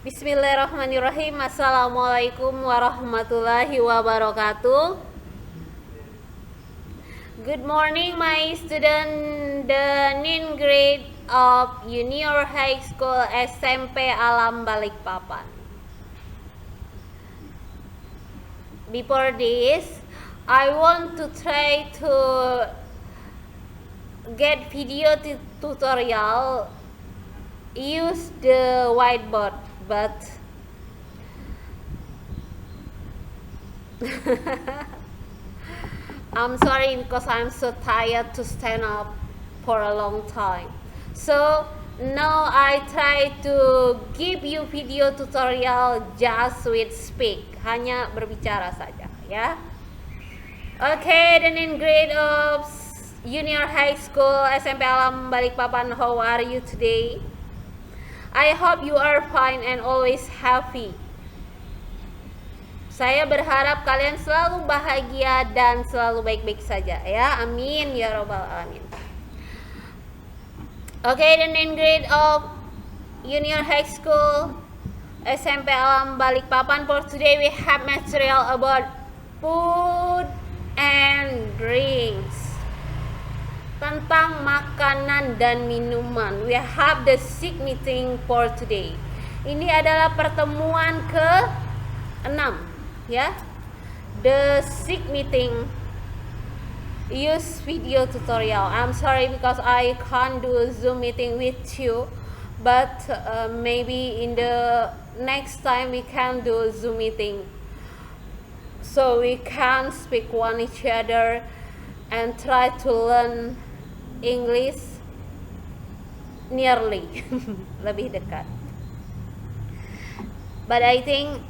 Bismillahirrahmanirrahim. Assalamualaikum warahmatullahi wabarakatuh. Good morning, my student, the 9th grade of Junior High School SMP Alam Balikpapan. Before this, I want to try to get video tutorial use the whiteboard, but I'm sorry because I'm so tired to stand up for a long time. So now I try to give you video tutorial just with speak, hanya berbicara saja ya. Okay, the 9th grade of Junior High School SMP Alam Balikpapan, how are you today? I hope you are fine and always happy. Saya berharap kalian selalu bahagia dan selalu baik-baik saja ya. Amin ya robbal alamin. Okay, the 9th grade of Junior High School SMP Alam Balikpapan, for today we have material about food and drinks. Tentang makanan dan minuman. We have the SIG meeting for today. Ini adalah pertemuan ke-6 ya. The SIG meeting use video tutorial. I'm sorry because I can't do a Zoom meeting with you, but maybe in the next time we can do a Zoom meeting so we can speak one each other and try to learn English nearly lebih dekat. But I think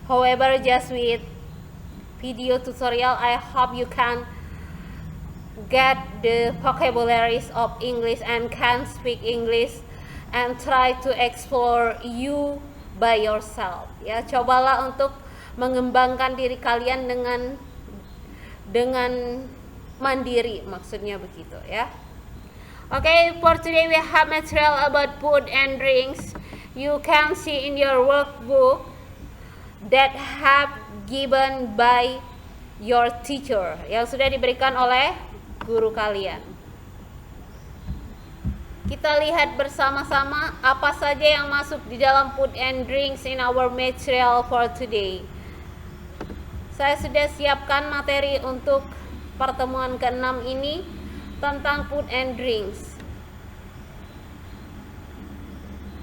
however, just with video tutorial, I hope you can get the vocabularies of English and can speak English and try to explore you by yourself ya. Cobalah untuk mengembangkan diri kalian dengan mandiri, maksudnya begitu ya. Okay, for today we have material about food and drinks. You can see in your workbook that have given by your teacher, yang sudah diberikan oleh guru kalian. Kita lihat bersama-sama apa saja yang masuk di dalam food and drinks in our material for today. Saya sudah siapkan materi untuk pertemuan ke-6 ini tentang food and drinks.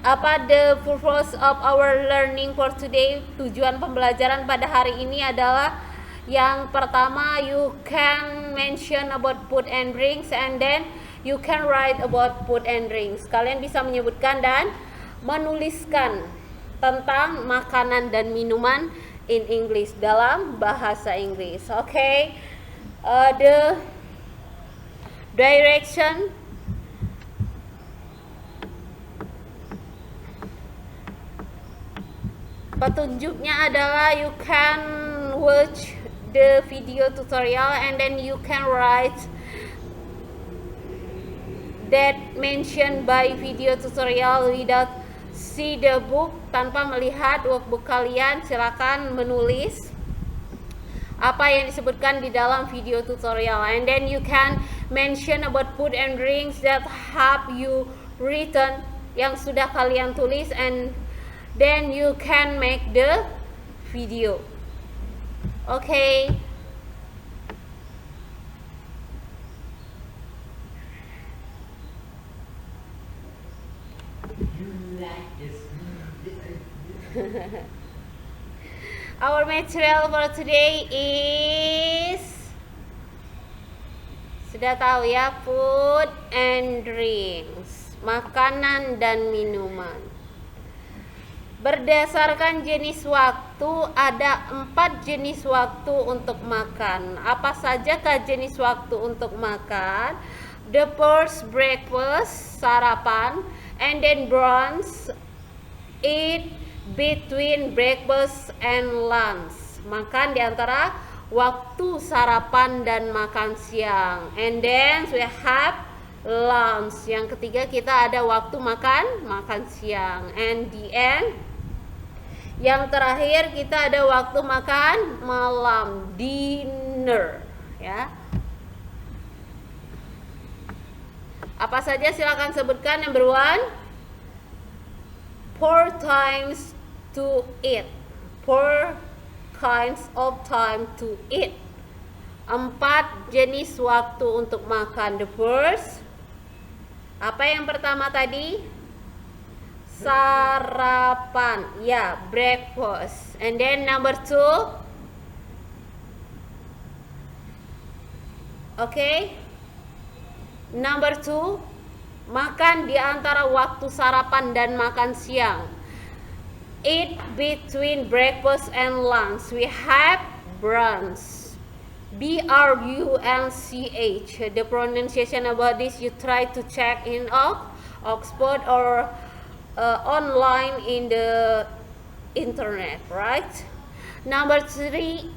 Apa the purpose of our learning for today? Tujuan pembelajaran pada hari ini adalah yang pertama, you can mention about food and drinks and then you can write about food and drinks. Kalian bisa menyebutkan dan menuliskan tentang makanan dan minuman in English, dalam bahasa Inggris. Okay, the direction petunjuknya adalah you can watch the video tutorial and then you can write that mentioned by video tutorial without see the book. Tanpa melihat workbook kalian, silakan menulis apa yang disebutkan di dalam video tutorial, and then you can mention about food and drinks that have you written, yang sudah kalian tulis, and then you can make the video. Okay. Our material for today is, sudah tahu ya, food and drinks, makanan dan minuman. Berdasarkan jenis waktu, ada 4 jenis waktu untuk makan. Apa sajakah jenis waktu untuk makan? The first, breakfast, sarapan, and then brunch, eat between breakfast and lunch, makan di antara waktu sarapan dan makan siang. And then we have lunch. Yang ketiga kita ada waktu makan siang. And the end, yang terakhir kita ada waktu makan malam, dinner, ya. Apa saja silakan sebutkan. Number one, 4 times to eat. 4 kinds of time to eat. 4 jenis waktu untuk makan. The first, apa yang pertama tadi? Sarapan, ya, breakfast. And then number 2, okay, number 2, makan di antara waktu sarapan dan makan siang. Eat between breakfast and lunch. We have brunch. B-R-U-N-C-H. The pronunciation about this you try to check in Oxford or online in the internet, right? Number three,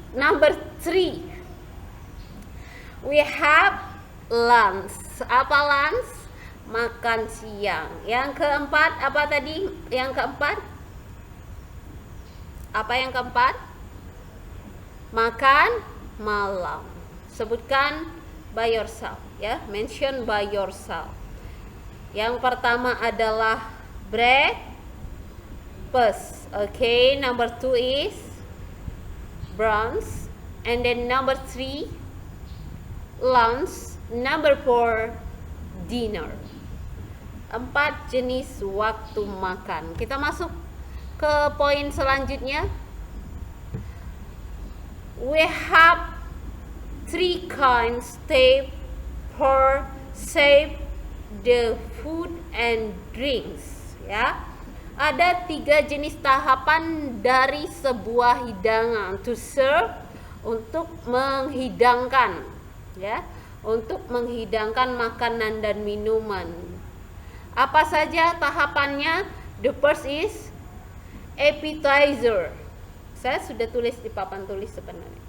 we have lunch. Apa lunch? Makan siang. Yang keempat, apa tadi? Yang keempat? Apa yang keempat? Makan malam. Sebutkan by yourself, ya. Mention by yourself. Yang pertama adalah breakfast. Okay, number 2 is brunch, and then number 3 lunch, number 4 dinner. 4 jenis waktu makan. Kita masuk ke poin selanjutnya. We have 3 kinds step for save the food and drinks, ya. Ada 3 jenis tahapan dari sebuah hidangan. To serve, untuk menghidangkan, ya, untuk menghidangkan makanan dan minuman. Apa saja tahapannya? The first is appetizer. Saya sudah tulis di papan tulis sebenarnya.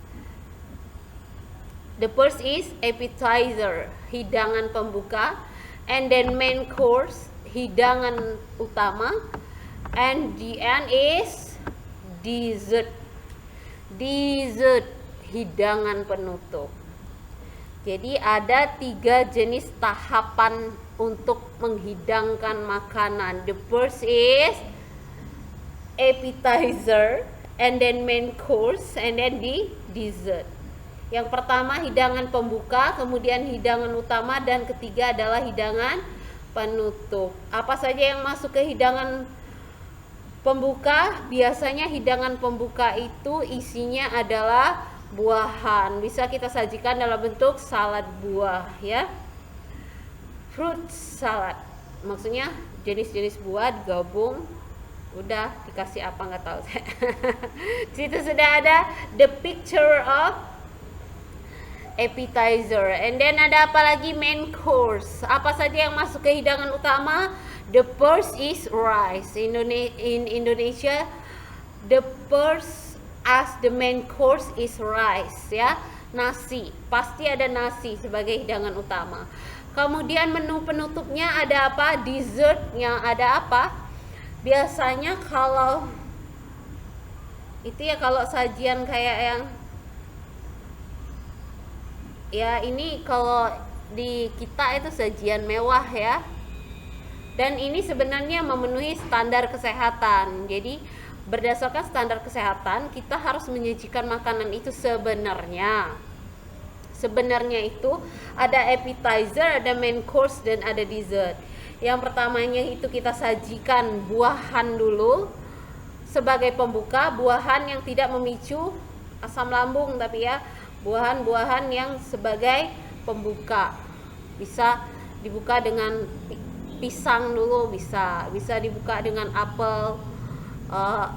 The first is appetizer, hidangan pembuka. And then main course, hidangan utama. And the end is dessert. Dessert, hidangan penutup. Jadi ada 3 jenis tahapan untuk menghidangkan makanan. The first is appetizer, and then main course, and then the dessert. Yang pertama hidangan pembuka, kemudian hidangan utama, dan ketiga adalah hidangan penutup. Apa saja yang masuk ke hidangan pembuka? Biasanya hidangan pembuka itu isinya adalah buahan. Bisa kita sajikan dalam bentuk salad buah, ya. Fruit salad. Maksudnya jenis-jenis buah digabung. Udah dikasih apa nggak tahu saya. Situ sudah ada the picture of appetizer. And then ada apa lagi? Main course. Apa saja yang masuk ke hidangan utama? The first is rice. In Indonesia, the first as the main course is rice, ya. Nasi. Pasti ada nasi sebagai hidangan utama. Kemudian menu penutupnya ada apa? Dessertnya ada apa? Biasanya kalau itu ya, kalau sajian kayak yang ya ini, kalau di kita itu sajian mewah, ya. Dan ini sebenarnya memenuhi standar kesehatan. Jadi berdasarkan standar kesehatan kita harus menyajikan makanan itu sebenarnya. Sebenarnya itu ada appetizer, ada main course, dan ada dessert. Yang pertamanya itu kita sajikan buahan dulu sebagai pembuka, buahan yang tidak memicu asam lambung, tapi ya buahan-buahan yang sebagai pembuka. Bisa dibuka dengan pisang dulu, bisa dibuka dengan apel,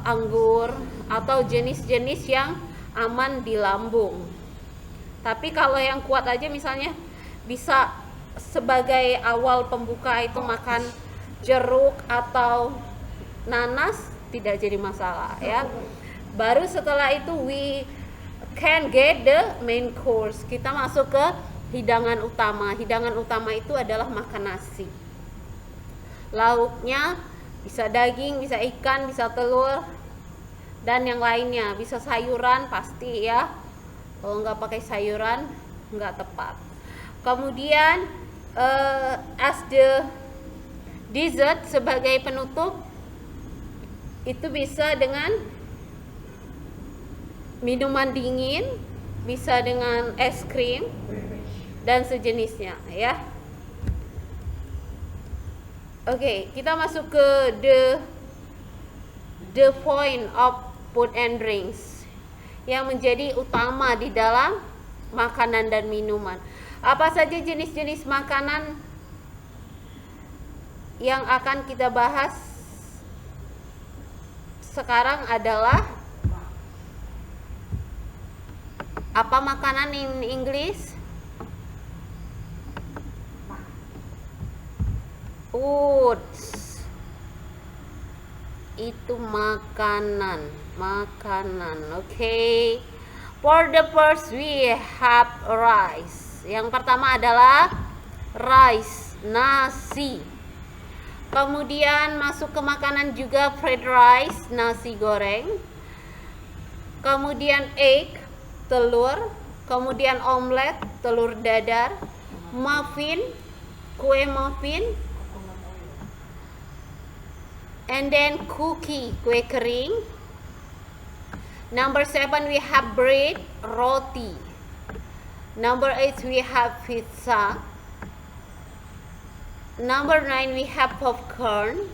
anggur, atau jenis-jenis yang aman di lambung. Tapi kalau yang kuat aja misalnya bisa sebagai awal pembuka itu makan jeruk atau nanas, tidak jadi masalah, ya. Baru setelah itu we can get the main course. Kita masuk ke hidangan utama. Hidangan utama itu adalah makan nasi. Lauknya bisa daging, bisa ikan, bisa telur, dan yang lainnya. Bisa sayuran pasti ya. Kalau nggak pakai sayuran nggak tepat. Kemudian as the dessert sebagai penutup itu bisa dengan minuman dingin, bisa dengan es krim dan sejenisnya ya. Oke, kita masuk ke the point of food and drinks yang menjadi utama di dalam makanan dan minuman. Apa saja jenis-jenis makanan yang akan kita bahas sekarang adalah apa makanan in English? Foods. Itu makanan. Okay. For the first we have rice. Yang pertama adalah rice, nasi. Kemudian masuk ke makanan juga fried rice, nasi goreng. Kemudian egg, telur. Kemudian omelet, telur dadar. Muffin, kue muffin. And then cookie, kue kering. Number 7 we have bread, roti. Number 8 we have pizza. Number 9 we have popcorn.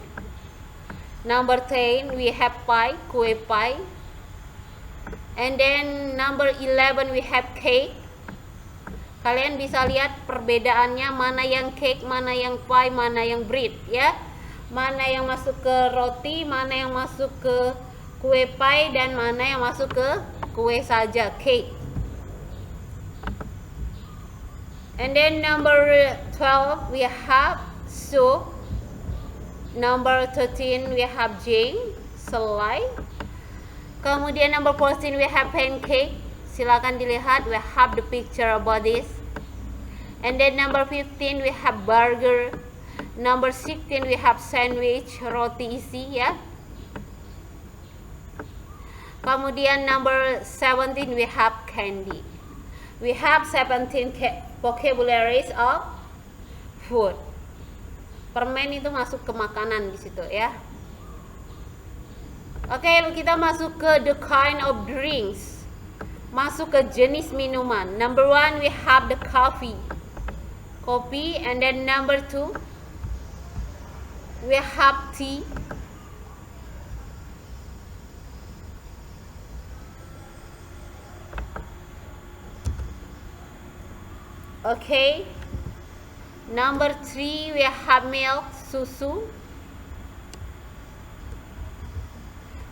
Number 10 we have pie, kue pie. And then number 11 we have cake. Kalian bisa lihat perbedaannya, mana yang cake, mana yang pie, mana yang bread ya. Mana yang masuk ke roti, mana yang masuk ke kue pie, dan mana yang masuk ke kue saja, cake. And then number 12 we have soup. Number 13 we have jam, selai. Kemudian number 14 we have pancake. Silakan dilihat, we have the picture about this. And then number 15 we have burger. Number 16 we have sandwich, roti isi ya. Kemudian number 17 we have candy. We have 17 vocabularies of food. Permen itu masuk ke makanan di situ ya. Oke, kita masuk ke the kind of drinks. Masuk ke jenis minuman. Number 1 we have the coffee. Kopi. And then number 2 we have tea. Okay. Number 3 we have milk, susu.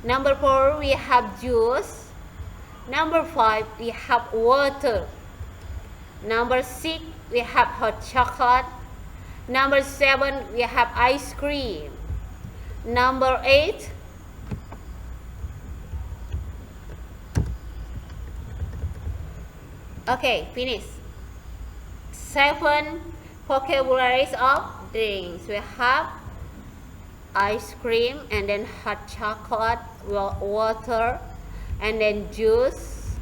Number 4 we have juice. Number 5 we have water. Number 6 we have hot chocolate. Number 7 we have ice cream. Number 8 okay, finish. 7 vocabularies of drinks. We have ice cream, and then hot chocolate, water, and then juice.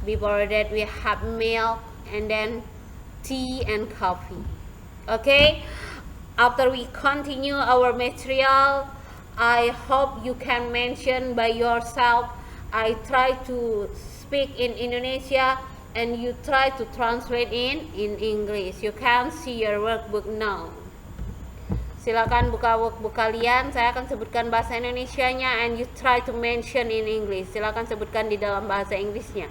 Before that we have milk, and then tea and coffee. Okay, after we continue our material, I hope you can mention by yourself. I try to speak in Indonesia and you try to translate in English. You can see your workbook now. Silakan buka workbook kalian. Saya akan sebutkan bahasa Indonesianya and you try to mention in English. Silakan sebutkan di dalam bahasa Inggrisnya.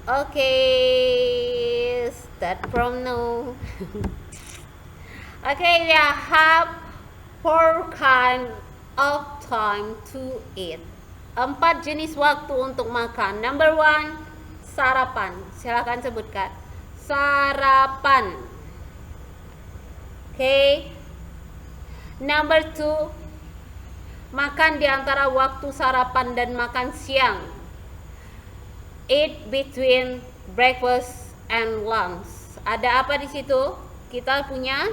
Okay, start from now. Okay, we have 4 kind of time to eat. 4 jenis waktu untuk makan. Number 1, sarapan. Silakan sebutkan. Sarapan. Okay. Number 2, makan di antara waktu sarapan dan makan siang. Eat between breakfast and lunch. Ada apa di situ? Kita punya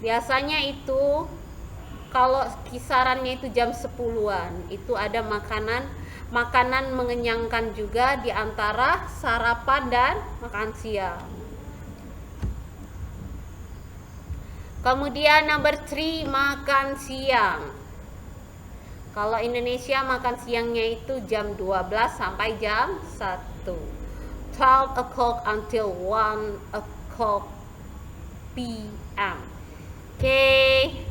biasanya itu kalau kisarannya itu jam 10-an, itu ada makanan mengenyangkan juga di antara sarapan dan makan siang. Kemudian number 3, makan siang. Kalau Indonesia makan siangnya itu jam 12 sampai jam 1. 12 o'clock until 1 o'clock p.m. Okay.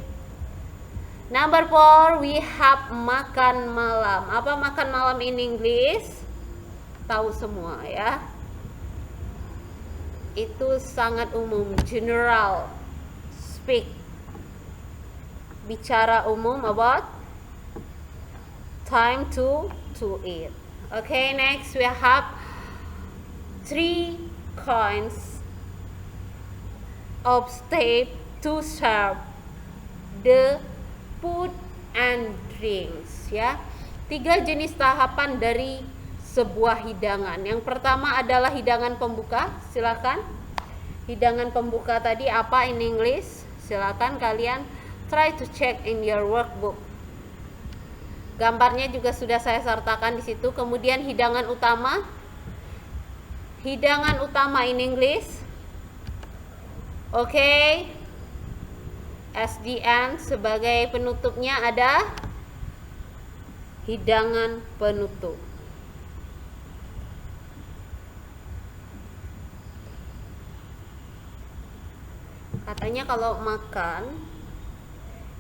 Number 4, we have makan malam. Apa makan malam in English? Tahu semua ya. Itu sangat umum, general speak. Bicara umum about time to eat. Okay, next we have 3 kinds of step to serve the food and drinks ya. 3 jenis tahapan dari sebuah hidangan. Yang pertama adalah hidangan pembuka. Silakan. Hidangan pembuka tadi apa in English? Silakan kalian try to check in your workbook. Gambarnya juga sudah saya sertakan di situ. Kemudian hidangan utama. Hidangan utama in English. Okay. SDN sebagai penutupnya ada hidangan penutup. Katanya kalau makan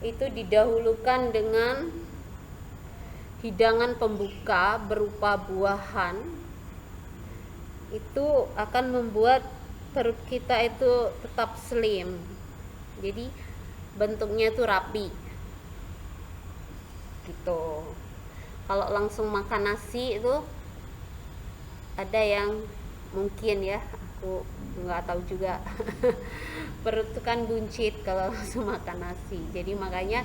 itu didahulukan dengan hidangan pembuka berupa buahan. Itu akan membuat perut kita itu tetap slim. Jadi bentuknya itu rapi gitu. Kalau langsung makan nasi itu ada yang mungkin ya, aku nggak tahu juga perut itu kan buncit kalau langsung makan nasi. Jadi makanya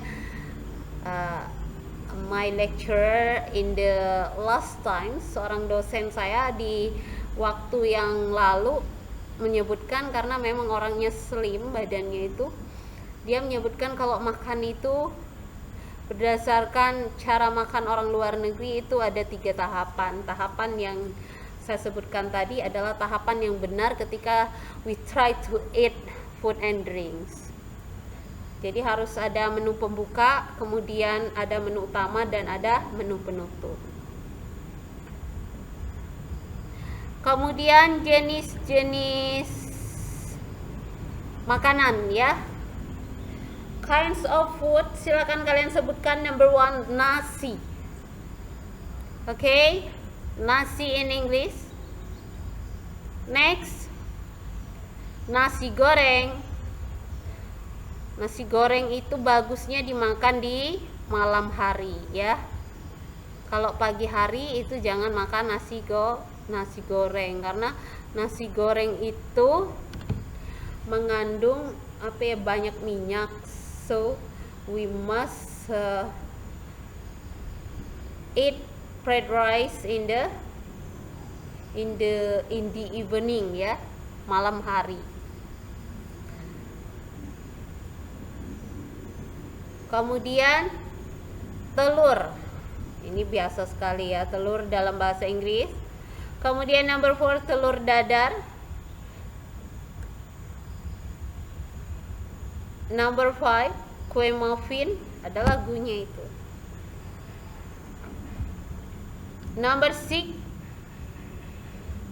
my lecturer in the last time, seorang dosen saya di waktu yang lalu menyebutkan, karena memang orangnya slim badannya itu, dia menyebutkan kalau makan itu berdasarkan cara makan orang luar negeri itu ada 3 tahapan. Tahapan yang saya sebutkan tadi adalah tahapan yang benar ketika we try to eat food and drinks. Jadi harus ada menu pembuka, kemudian ada menu utama, dan ada menu penutup. Kemudian jenis-jenis makanan ya. Kinds of food, silakan kalian sebutkan. Number 1, nasi. Okay, nasi in English. Next, nasi goreng. Nasi goreng itu bagusnya dimakan di malam hari ya. Kalau pagi hari itu jangan makan nasi goreng, karena nasi goreng itu mengandung banyak minyak. So we must eat fried rice in the evening ya, malam hari. Kemudian telur, ini biasa sekali ya, telur dalam bahasa Inggris. Kemudian number 4, telur dadar. Number 5, kue muffin, ada lagunya itu. Number 6,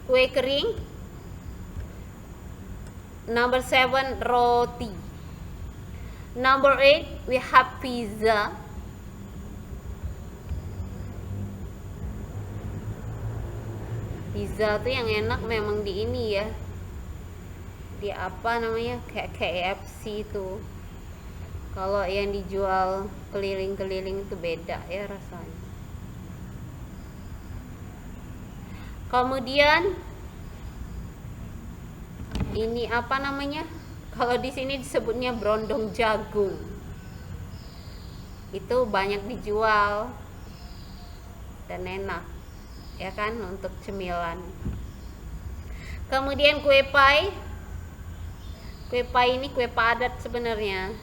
kue kering. Number 7, roti. Number 8, we have pizza. Pizza tuh yang enak memang di ini ya, di apa namanya, kayak KFC itu. Kalau yang dijual keliling-keliling itu beda ya rasanya. Kemudian ini apa namanya, kalau di sini disebutnya brondong jagung. itu banyak dijual dan enak ya kan untuk cemilan. Kemudian kue pie ini kue padat sebenarnya.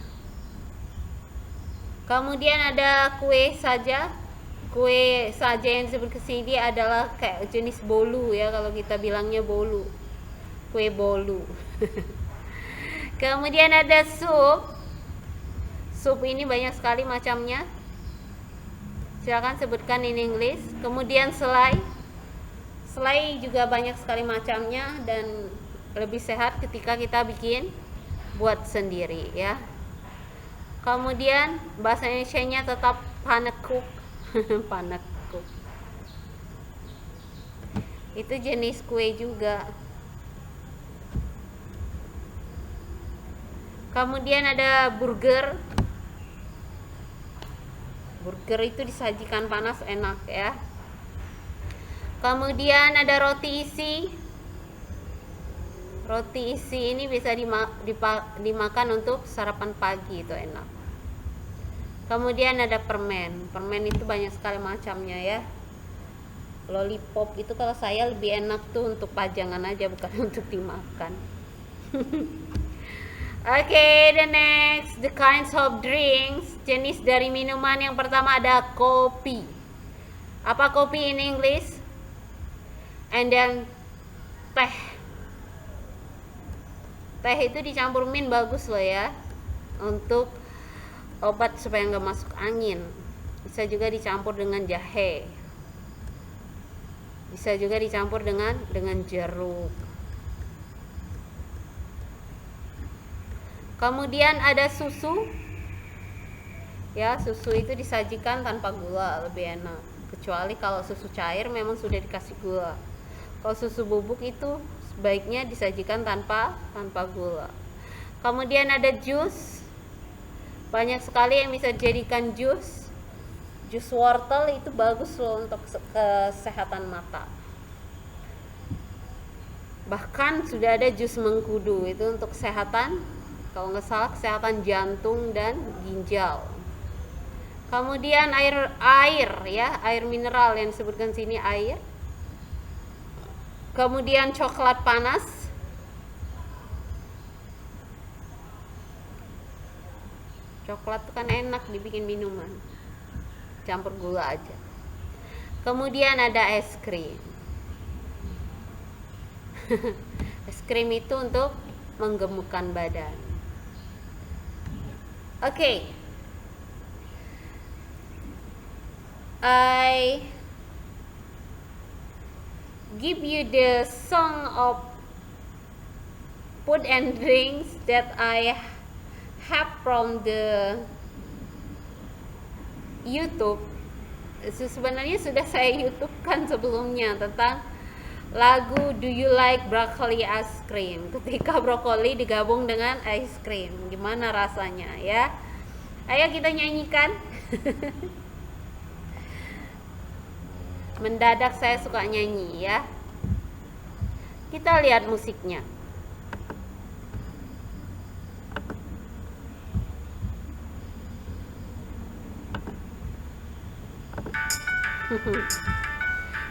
Kemudian ada kue saja yang disebut kesini adalah kayak jenis bolu ya, kalau kita bilangnya bolu, kue bolu. Kemudian ada sup ini banyak sekali macamnya, silakan sebutkan in English. Kemudian selai juga banyak sekali macamnya dan lebih sehat ketika kita buat sendiri ya. Kemudian bahasa Indonesianya tetap panekuk. Panekuk itu jenis kue juga. Kemudian ada burger itu disajikan panas, enak ya. Kemudian ada roti isi ini bisa dimakan untuk sarapan pagi, itu enak. Kemudian ada permen itu banyak sekali macamnya ya. Lollipop itu kalau saya lebih enak tuh untuk pajangan aja, bukan untuk dimakan. Okay, the next, the kinds of drinks, jenis dari minuman. Yang pertama ada kopi. Apa kopi in English? And then teh itu dicampur min, bagus loh ya, untuk obat supaya nggak masuk angin. Bisa juga dicampur dengan jahe, bisa juga dicampur dengan jeruk. Kemudian ada susu ya, susu itu disajikan tanpa gula, lebih enak, kecuali kalau susu cair memang sudah dikasih gula. Kalau susu bubuk itu sebaiknya disajikan tanpa gula. Kemudian ada jus, banyak sekali yang bisa dijadikan jus wortel, itu bagus loh untuk kesehatan mata. Bahkan sudah ada jus mengkudu, itu untuk kesehatan, kalau nggak salah kesehatan jantung dan ginjal. Kemudian air ya, air mineral yang disebutkan sini air. Kemudian coklat panas, coklat itu kan enak dibikin minuman, campur gula aja. Kemudian ada es krim. Es krim itu untuk menggemukkan badan. Okay, I give you the song of food and drinks that I have from the YouTube. Sebenarnya sudah saya YouTube kan sebelumnya tentang lagu Do You Like Broccoli Ice Cream, ketika brokoli digabung dengan ice cream, gimana rasanya ya. Ayo kita nyanyikan. Mendadak saya suka nyanyi ya. Kita lihat musiknya.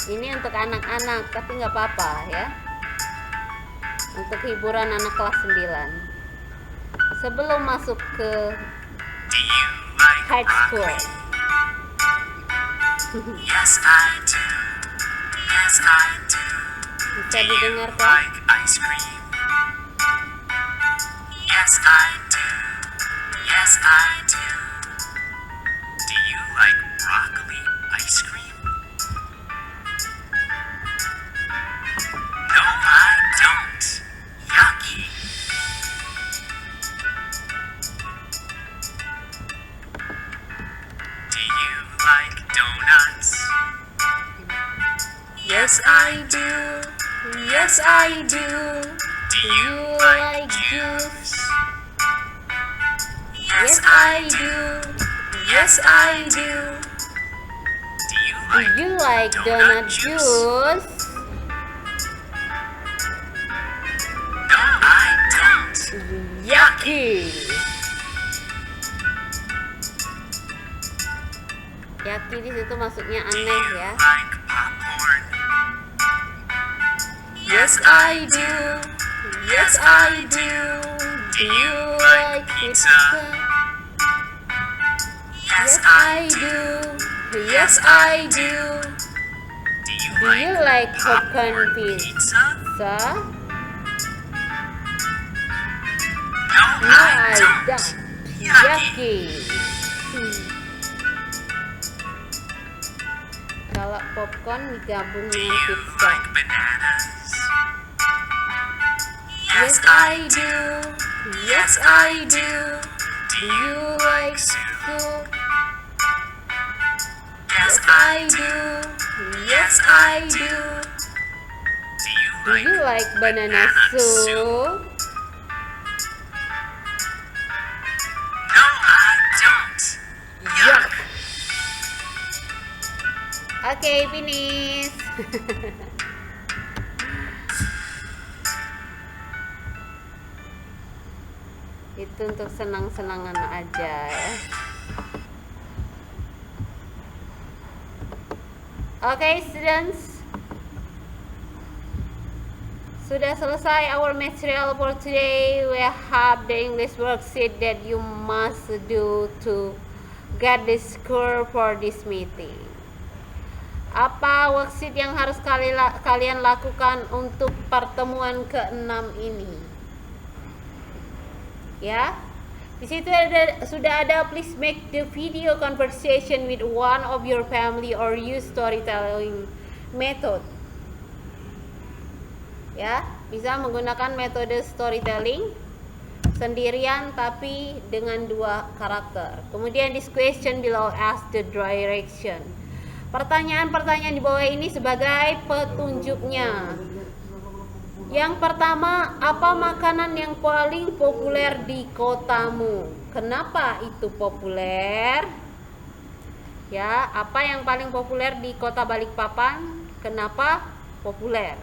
Ini untuk anak-anak, tapi nggak apa-apa ya, untuk hiburan anak kelas 9 sebelum masuk ke high school. Yes, I do. Yes, I do. Bisa didengar kan? Like ice cream. Yes, I do. Yes, I do. Do you like broccoli ice cream? No, I don't. Yucky. Do you like donuts? Yes, I do. Yes, I do. Do you like juice? Yes, I do. Yes, I do. Do you like donut juice? No, I don't. Yucky. Yaki di situ maksudnya aneh ya. Like popcorn? Yes I do. Yes I do. Do you like pizza? Yes I do. Yes I do. Do Do you like popcorn pizza? pizza? No, No I I don't. don't. Yucky. Yucky. Kalau popcorn digabung Do dengan you pizza. like bananas? Yes I do. Yes I do. Do you like soup? Yes, Yes I do. Yes I do. Do you like banana soup? No, I don't. Yuck. Oke, finish. Itu untuk senang-senangan aja ya. Oke, students. Sudah selesai our material for today. We have the English worksheet that you must do to get the score for this meeting. Apa worksheet yang harus kalian lakukan untuk pertemuan ke-6 ini? Ya. Di situ sudah ada, please make the video conversation with one of your family or use storytelling method. Ya, bisa menggunakan metode storytelling sendirian tapi dengan 2 karakter. Kemudian this question below ask the direction. Pertanyaan-pertanyaan di bawah ini sebagai petunjuknya. Yang pertama, apa makanan yang paling populer di kotamu? Kenapa itu populer? Ya, apa yang paling populer di kota Balikpapan? Kenapa populer?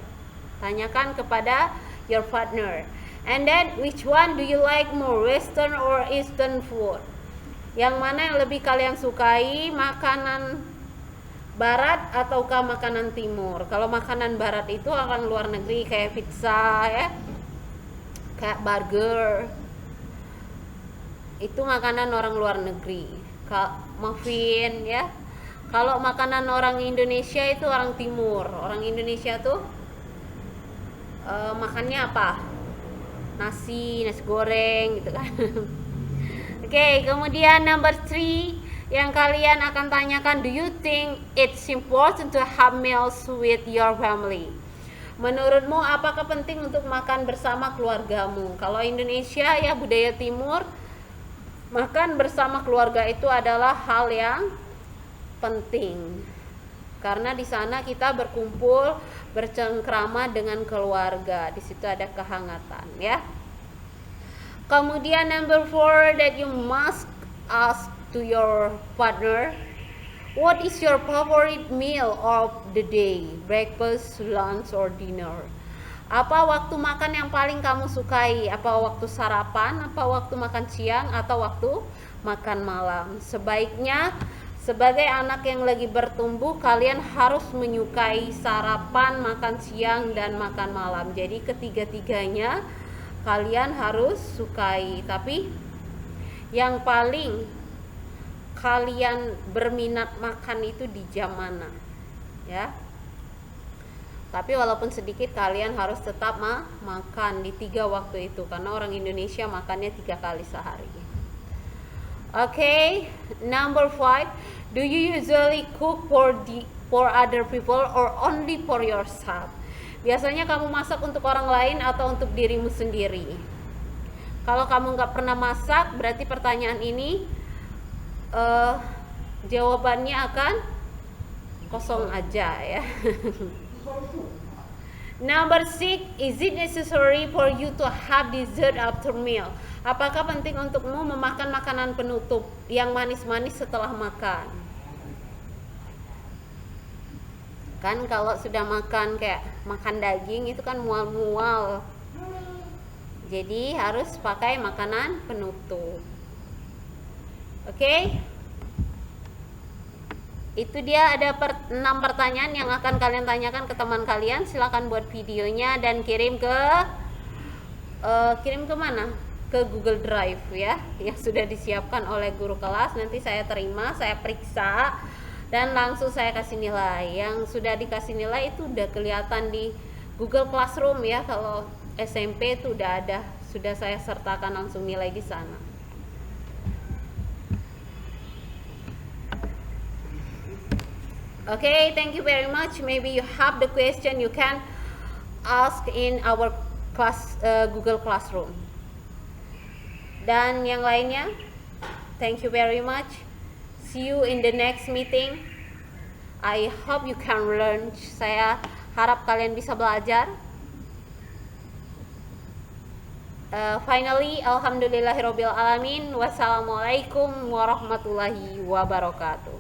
Tanyakan kepada your partner. And then, which one do you like more, Western or Eastern food? Yang mana yang lebih kalian sukai, makanan Barat ataukah makanan Timur? Kalau makanan Barat itu orang luar negeri kayak pizza ya, kayak burger, itu makanan orang luar negeri. Muffin ya. Kalau makanan orang Indonesia itu orang Timur. Orang Indonesia tuh makannya apa? Nasi goreng gitu kan. Oke, kemudian number 3 yang kalian akan tanyakan, do you think it's important to have meals with your family? Menurutmu apakah penting untuk makan bersama keluargamu? Kalau Indonesia ya, budaya Timur, makan bersama keluarga itu adalah hal yang penting. Karena di sana kita berkumpul, bercengkrama dengan keluarga. Di situ ada kehangatan ya. Kemudian number 4 that you must ask to your partner, what is your favorite meal of the day? Breakfast, lunch, or dinner? Apa waktu makan yang paling kamu sukai? Apa waktu sarapan, apa waktu makan siang, atau waktu makan malam? Sebaiknya sebagai anak yang lagi bertumbuh, kalian harus menyukai sarapan, makan siang, dan makan malam. Jadi ketiga-tiganya kalian harus sukai. Tapi yang paling kalian berminat makan itu di jam mana ya? Tapi walaupun sedikit, kalian harus tetap makan di 3 waktu itu, karena orang Indonesia makannya 3 kali sehari. Oke, number 5, do you usually cook for other people or only for yourself? Biasanya kamu masak untuk orang lain atau untuk dirimu sendiri? Kalau kamu nggak pernah masak, berarti pertanyaan ini jawabannya akan kosong aja ya. Number 6, is it necessary for you to have dessert after meal? Apakah penting untukmu memakan makanan penutup yang manis-manis setelah makan? Kan kalau sudah makan kayak makan daging itu kan mual-mual. Jadi harus pakai makanan penutup. Oke? Itu dia ada 6 pertanyaan yang akan kalian tanyakan ke teman kalian. Silakan buat videonya dan kirim ke mana? Ke Google Drive ya, yang sudah disiapkan oleh guru kelas. Nanti saya terima, saya periksa dan langsung saya kasih nilai. Yang sudah dikasih nilai itu udah kelihatan di Google Classroom ya. Kalau SMP itu udah ada, sudah saya sertakan langsung nilai di sana. Okay, thank you very much. Maybe you have the question, you can ask in our class Google Classroom. Dan yang lainnya, thank you very much. See you in the next meeting. I hope you can learn. Saya harap kalian bisa belajar. Finally, alhamdulillahirobbil alamin. Wassalamualaikum warahmatullahi wabarakatuh.